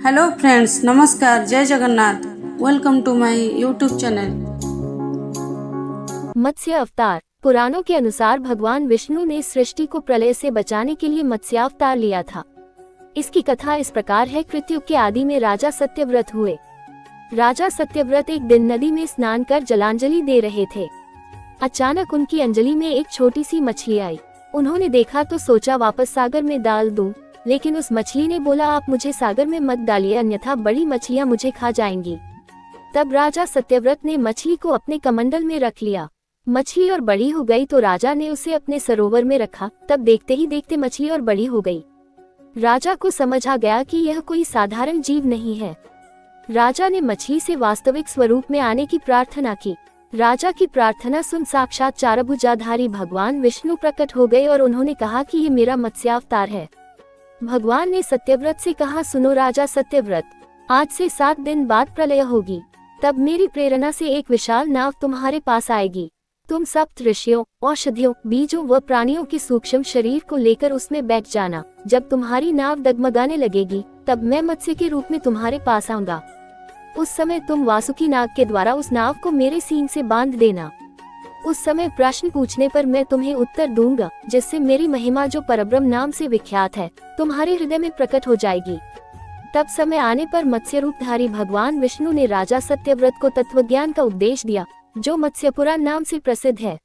Hello friends, नमस्कार, जय Jagannath. Welcome to my YouTube channel. मत्स्य अवतार। पुराणों के अनुसार भगवान विष्णु ने सृष्टि को प्रलय से बचाने के लिए मत्स्यावतार लिया था। इसकी कथा इस प्रकार है। कृतयुग के आदि में राजा सत्यव्रत हुए। राजा सत्यव्रत एक दिन नदी में स्नान कर जलांजलि दे रहे थे। अचानक उनकी अंजलि में एक छोटी सी मछली आई। उन्होंने देखा तो सोचा वापस सागर में डाल दूं, लेकिन उस मछली ने बोला, आप मुझे सागर में मत डालिए, अन्यथा बड़ी मछलियां मुझे खा जाएंगी। तब राजा सत्यव्रत ने मछली को अपने कमंडल में रख लिया। मछली और बड़ी हो गई तो राजा ने उसे अपने सरोवर में रखा। तब देखते ही देखते मछली और बड़ी हो गई। राजा को समझ आ गया कि यह कोई साधारण जीव नहीं है। राजा ने मछली से वास्तविक स्वरूप में आने की प्रार्थना की। राजा की प्रार्थना सुन साक्षात चारभुजाधारी भगवान विष्णु प्रकट हो गए और उन्होंने कहा कि ये मेरा मत्स्यावतार है। भगवान ने सत्यव्रत से कहा, सुनो राजा सत्यव्रत, आज से 7 दिन बाद प्रलय होगी। तब मेरी प्रेरणा से एक विशाल नाव तुम्हारे पास आएगी। तुम सप्त ऋषियों, औषधियों, बीजों व प्राणियों के सूक्ष्म शरीर को लेकर उसमें बैठ जाना। जब तुम्हारी नाव डगमगाने लगेगी तब मैं मत्स्य के रूप में तुम्हारे पास आऊंगा। उस समय तुम वासुकी नाग के द्वारा उस नाव को मेरे सींग से बांध देना। उस समय प्रश्न पूछने पर मैं तुम्हें उत्तर दूंगा, जिससे मेरी महिमा जो परब्रह्म नाम से विख्यात है तुम्हारे हृदय में प्रकट हो जाएगी। तब समय आने पर मत्स्य रूपधारी भगवान विष्णु ने राजा सत्यव्रत को तत्वज्ञान का उपदेश दिया, जो मत्स्य पुराण नाम से प्रसिद्ध है।